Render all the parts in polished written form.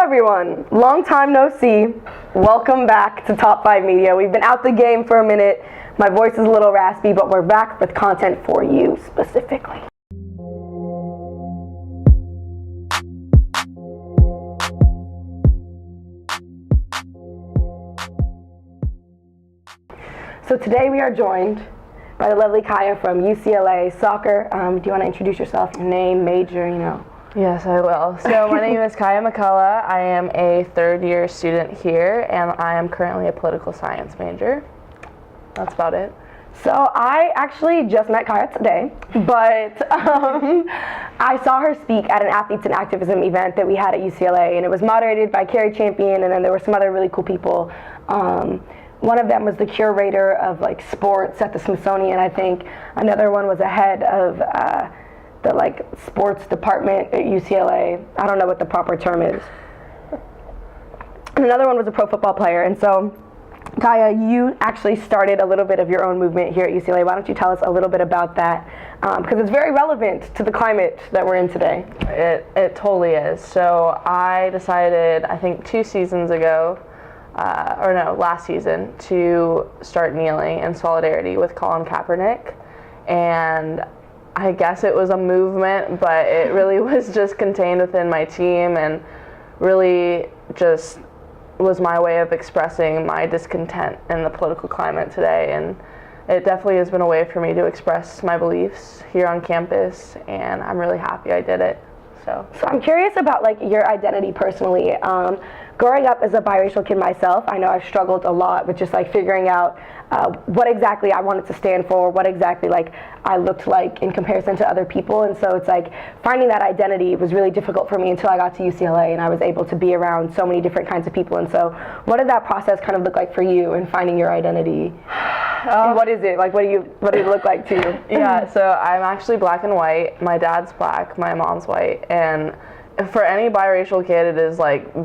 everyone, long time no see. Welcome back to Top 5 Media. We've been out the game for a minute. My voice is a little raspy, but we're back with content for you specifically. So today we are joined by the lovely Kaiya from UCLA soccer. Do you want to introduce yourself, your name, major, Yes, I will. So my name is Kaiya McCullough. I am a third-year student here, and I am currently a political science major. That's about it. So I actually just met Kaiya today, but I saw her speak at an Athletes in Activism event that we had at UCLA, and it was moderated by Carrie Champion, and then there were some other really cool people. One of them was the curator of sports at the Smithsonian, I think. Another one was a head of the sports department at UCLA. I don't know what the proper term is. And another one was a pro football player. And so, Kaiya, you actually started a little bit of your own movement here at UCLA. Why don't you tell us a little bit about that? Because it's very relevant to the climate that we're in today. It totally is. So I decided, I think 2 seasons ago, last season, to start kneeling in solidarity with Colin Kaepernick. And I guess it was a movement, but it really was just contained within my team and really just was my way of expressing my discontent in the political climate today. And it definitely has been a way for me to express my beliefs here on campus, and I'm really happy I did it. So I'm curious about your identity personally. Growing up as a biracial kid myself, I know I've struggled a lot with just figuring out what exactly I wanted to stand for, what exactly I looked like in comparison to other people. And so it's finding that identity was really difficult for me until I got to UCLA and I was able to be around so many different kinds of people. And so what did that process kind of look like for you in finding your identity? And what is it? What did it look like to you? Yeah, so I'm actually black and white. My dad's black, my mom's white, and for any biracial kid, it is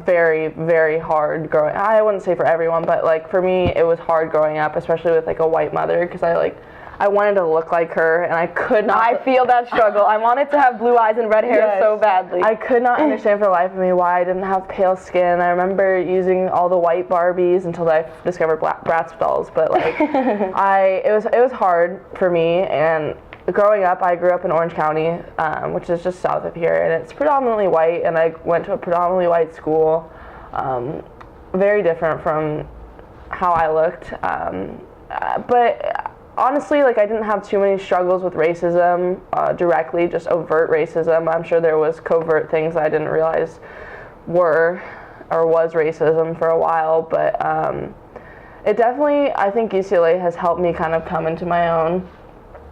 very, very hard growing. I wouldn't say for everyone, but for me, it was hard growing up, especially with a white mother, because I wanted to look like her, and I could not. I feel that struggle. I wanted to have blue eyes and red hair so badly. I could not understand for the life of me why I didn't have pale skin. I remember using all the white Barbies until I discovered Bratz dolls, but it was hard for me. And growing up, I grew up in Orange County, which is just south of here, and it's predominantly white, and I went to a predominantly white school, very different from how I looked, but honestly, I didn't have too many struggles with racism directly, just overt racism. I'm sure there was covert things I didn't realize was racism for a while, but it definitely, I think UCLA has helped me kind of come into my own.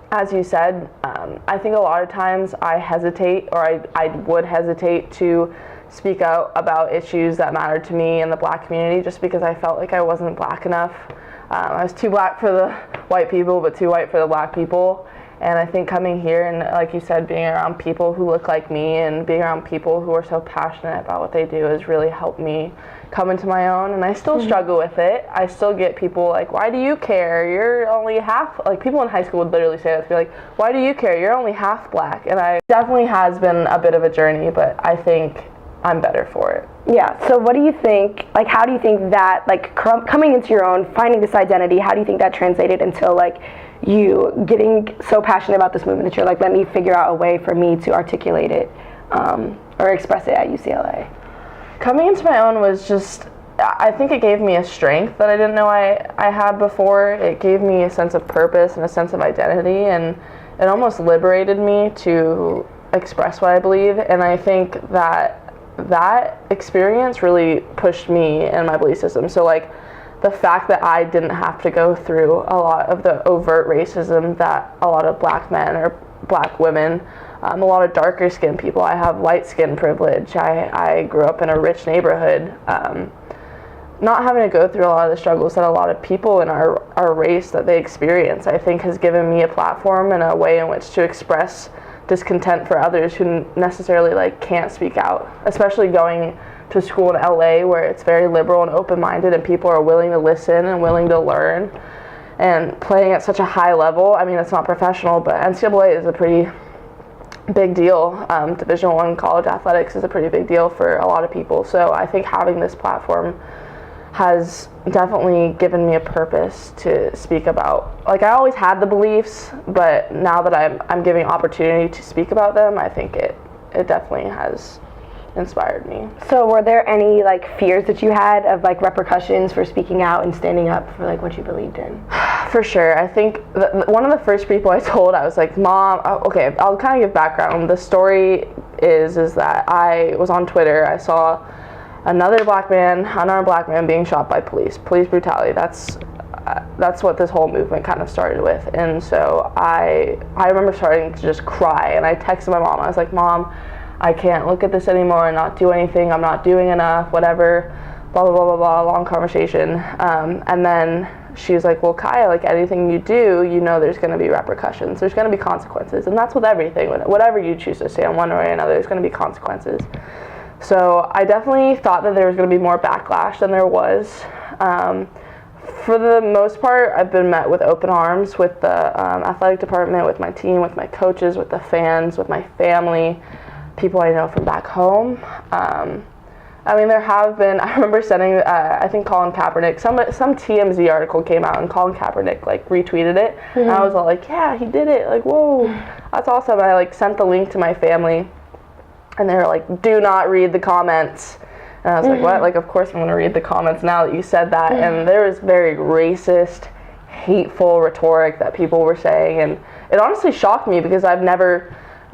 As you said, I think a lot of times I hesitate, or I would hesitate to speak out about issues that mattered to me in the black community just because I felt like I wasn't black enough. I was too black for the white people, but too white for the black people. And I think coming here and, like you said, being around people who look like me and being around people who are so passionate about what they do has really helped me come into my own. And I still struggle with it. I still get people why do you care? You're only half, people in high school would literally say that to me, why do you care? You're only half black. And I definitely has been a bit of a journey, but I think I'm better for it. Yeah, so what do you think, how do you think that, coming into your own, finding this identity, how do you think that translated until, you getting so passionate about this movement that you're let me figure out a way for me to articulate it or express it at UCLA? Coming into my own was just, I think it gave me a strength that I didn't know I had before. It gave me a sense of purpose and a sense of identity, and it almost liberated me to express what I believe. And I think that experience really pushed me in my belief system. So the fact that I didn't have to go through a lot of the overt racism that a lot of black men or black women, a lot of darker skinned people. I have light skin privilege. I grew up in a rich neighborhood. Not having to go through a lot of the struggles that a lot of people in our race that they experience, I think has given me a platform and a way in which to express discontent for others who necessarily can't speak out, especially going to school in LA where it's very liberal and open-minded and people are willing to listen and willing to learn and playing at such a high level. I mean, it's not professional, but NCAA is a pretty big deal. Division I college athletics is a pretty big deal for a lot of people. So I think having this platform has definitely given me a purpose to speak about. Like, I always had the beliefs, but now that I'm giving opportunity to speak about them, I think it definitely has inspired me. So were there any like fears that you had of like repercussions for speaking out and standing up for like what you believed in? For sure. I think one of the first people I told, I was like, Mom, okay, I'll kind of give background. The story is that I was on Twitter. I saw another unarmed black man being shot by police brutality. That's what this whole movement kind of started with. And so I remember starting to just cry, and I texted my mom. I was like, Mom, I can't look at this anymore and not do anything. I'm not doing enough, whatever, blah, blah, blah, blah, blah, long conversation. And then she was like, well, Kaiya, like anything you do, you know there's going to be repercussions. There's going to be consequences. And that's with everything. Whatever you choose to stand one way or another, there's going to be consequences. So I definitely thought that there was going to be more backlash than there was. For the most part, I've been met with open arms with the athletic department, with my team, with my coaches, with the fans, with my family, people I know from back home. I mean, there have been, I remember sending, I think Colin Kaepernick, some TMZ article came out and Colin Kaepernick like retweeted it. Mm-hmm. And I was all like, yeah, he did it. Like, whoa, that's awesome. And I like sent the link to my family and they were like, do not read the comments. And I was like, what? Like, of course I'm going to read the comments now that you said that. And there was very racist, hateful rhetoric that people were saying. And it honestly shocked me because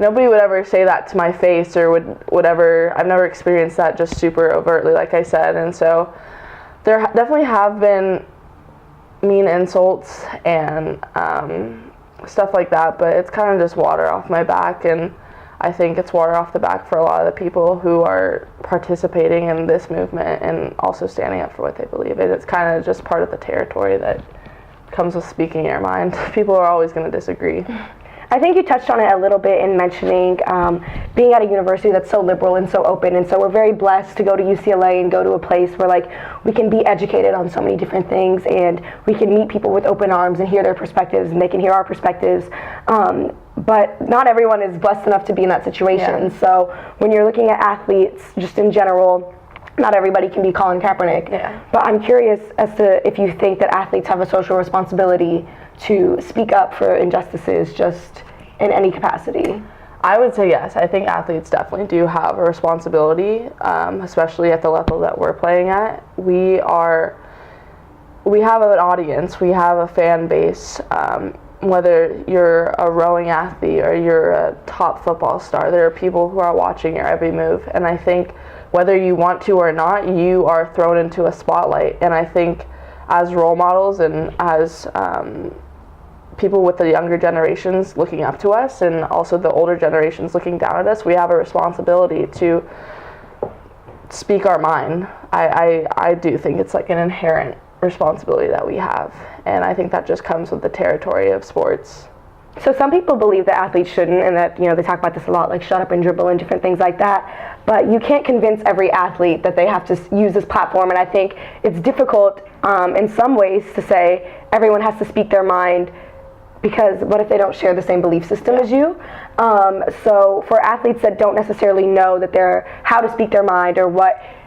nobody would ever say that to my face or I've never experienced that just super overtly, like I said. And so there definitely have been mean insults and stuff like that, but it's kind of just water off my back. And I think it's water off the back for a lot of the people who are participating in this movement and also standing up for what they believe in. It's kind of just part of the territory that comes with speaking your mind. People are always going to disagree. I think you touched on it a little bit in mentioning being at a university that's so liberal and so open, and so we're very blessed to go to UCLA and go to a place where like we can be educated on so many different things and we can meet people with open arms and hear their perspectives and they can hear our perspectives. But not everyone is blessed enough to be in that situation. Yeah. So when you're looking at athletes just in general, not everybody can be Colin Kaepernick. Yeah. But I'm curious as to if you think that athletes have a social responsibility to speak up for injustices just in any capacity. I would say yes. I think athletes definitely do have a responsibility, especially at the level that we're playing at. We have an audience, we have a fan base. Whether you're a rowing athlete or you're a top football star, there are people who are watching your every move. And I think whether you want to or not, you are thrown into a spotlight. And I think as role models and as people with the younger generations looking up to us and also the older generations looking down at us, we have a responsibility to speak our mind. I do think it's like an inherent responsibility that we have, and I think that just comes with the territory of sports. So some people believe that athletes shouldn't, and that, you know, they talk about this a lot, like shut up and dribble and different things like that, but you can't convince every athlete that they have to use this platform, and I think it's difficult in some ways to say everyone has to speak their mind, because what if they don't share the same belief system as you? So for athletes that don't necessarily know that how to speak their mind or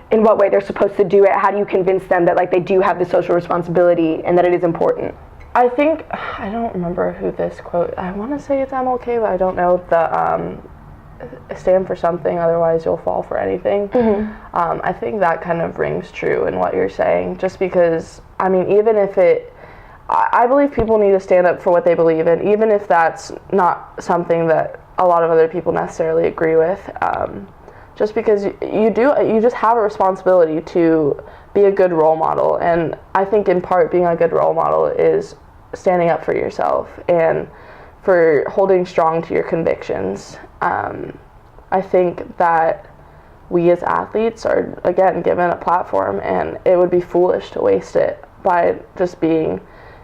in what way they're supposed to do it, how do you convince them that like they do have the social responsibility and that it is important? I think, I don't remember who this quote, I want to say it's MLK, but I don't know the stand for something, otherwise you'll fall for anything. Mm-hmm. I think that kind of rings true in what you're saying, just because, I mean, even if I believe people need to stand up for what they believe in, even if that's not something that a lot of other people necessarily agree with. Just because you just have a responsibility to be a good role model. And I think in part being a good role model is standing up for yourself and for holding strong to your convictions. I think that we as athletes are, again, given a platform, and it would be foolish to waste it by just being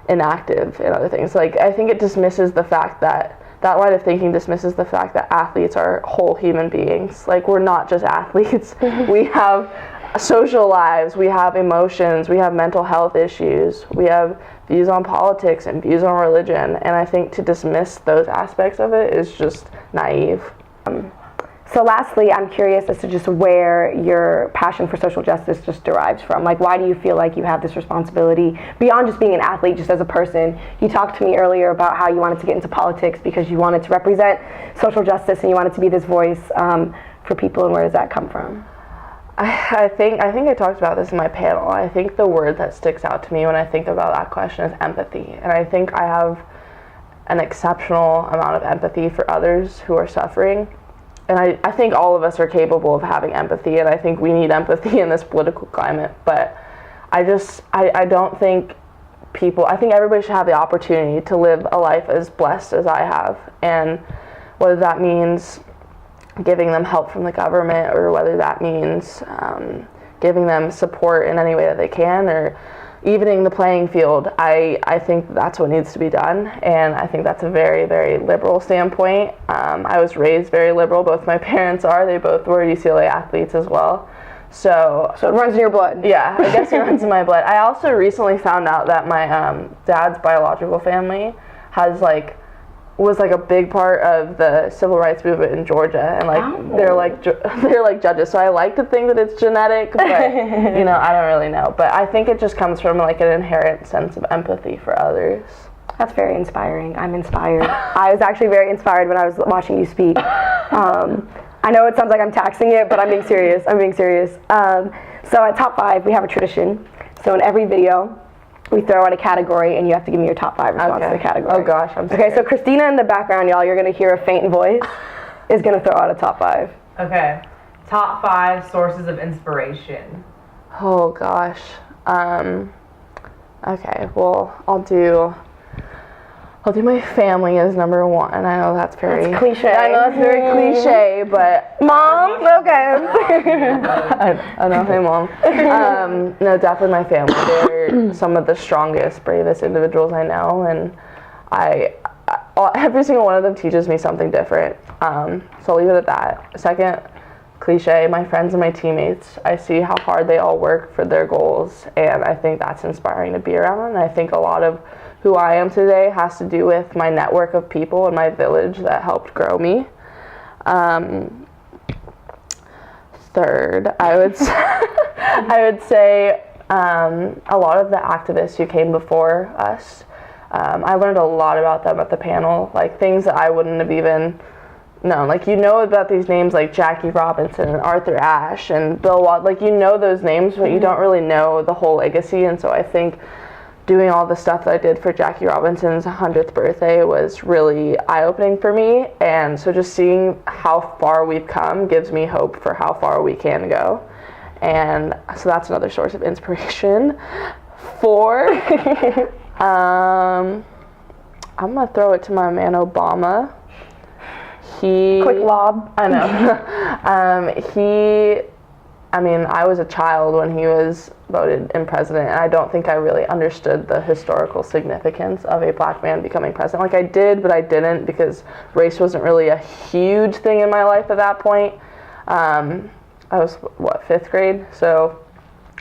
inactive in other things. Like, I think it dismisses the fact that line of thinking dismisses the fact that athletes are whole human beings. Like, we're not just athletes. We have social lives, we have emotions, we have mental health issues, we have views on politics and views on religion, and I think to dismiss those aspects of it is just naive. So lastly, I'm curious as to just where your passion for social justice just derives from. Like, why do you feel like you have this responsibility beyond just being an athlete, just as a person? You talked to me earlier about how you wanted to get into politics because you wanted to represent social justice and you wanted to be this voice for people, and where does that come from? I think I talked about this in my panel. I think the word that sticks out to me when I think about that question is empathy. And I think I have an exceptional amount of empathy for others who are suffering. And I think all of us are capable of having empathy, and I think we need empathy in this political climate. But I don't think I think everybody should have the opportunity to live a life as blessed as I have. And whether that means giving them help from the government, or whether that means giving them support in any way that they can, or evening the playing field, I think that's what needs to be done, and I think that's a very, very liberal standpoint. I was raised very liberal. Both my parents are. They both were UCLA athletes as well. So it runs in your blood. Yeah, I guess it runs in my blood. I also recently found out that my dad's biological family was a big part of the civil rights movement in Georgia, and they're like judges. So I like to think that it's genetic, but I don't really know. But I think it just comes from an inherent sense of empathy for others. That's very inspiring. I'm inspired. I was actually very inspired when I was watching you speak. I know it sounds like I'm taxing it, but I'm being serious. So at Top 5, we have a tradition. So in every video, we throw out a category, and you have to give me your top 5 response to the category. Oh gosh, I'm scared. Okay, so Christina in the background, y'all, you're gonna hear a faint voice, is gonna throw out a top 5. Okay, top 5 sources of inspiration. Oh gosh. Okay, well, I'll do my family as number 1. I know that's very cliche. I know that's very cliche, but Mom, okay. I know, hey Mom. No, definitely my family. They're some of the strongest, bravest individuals I know, and every single one of them teaches me something different. So I'll leave it at that. Second, cliche, my friends and my teammates. I see how hard they all work for their goals, and I think that's inspiring to be around. And I think a lot of who I am today has to do with my network of people in my village that helped grow me. Third, I would say a lot of the activists who came before us. I learned a lot about them at the panel, things that I wouldn't have even known. About these names like Jackie Robinson and Arthur Ashe and Bill Watt. Those names, but you don't really know the whole legacy. And so I think doing all the stuff that I did for Jackie Robinson's 100th birthday was really eye-opening for me, and so just seeing how far we've come gives me hope for how far we can go, and so that's another source of inspiration. 4, I'm gonna throw it to my man Obama. Quick lob. I know. I was a child when he was voted in president, and I don't think I really understood the historical significance of a black man becoming president. I did, but I didn't, because race wasn't really a huge thing in my life at that point. I was, 5th grade? So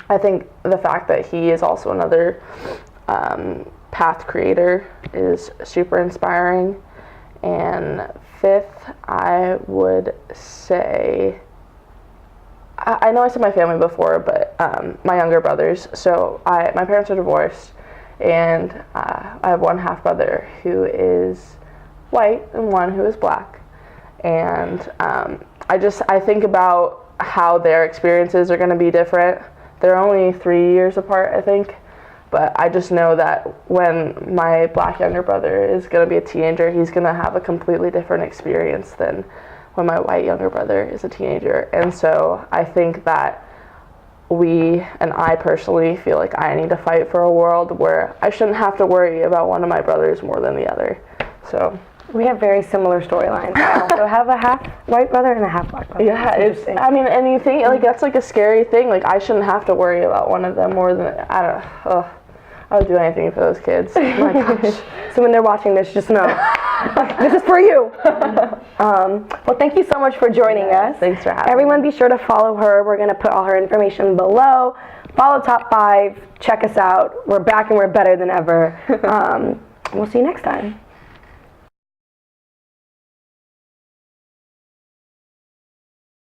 I think the fact that he is also another path creator is super inspiring. And 5th, I would say, I know I said my family before, but my younger brothers. So my parents are divorced, and I have one half brother who is white and one who is black. And I think about how their experiences are going to be different. They're only 3 years apart, I think. But I just know that when my black younger brother is going to be a teenager, he's going to have a completely different experience than when my white younger brother is a teenager. And so I think that I personally feel like I need to fight for a world where I shouldn't have to worry about one of my brothers more than the other. So we have very similar storylines. I also have a half white brother and a half black brother. Yeah, and you think that's a scary thing. I shouldn't have to worry about one of them more than, I would do anything for those kids. My gosh. So when they're watching this, just know, this is for you. Well, thank you so much for joining us. Thanks for having me. Everyone be sure to follow her. We're going to put all her information below. Follow Top 5. Check us out. We're back and we're better than ever. We'll see you next time.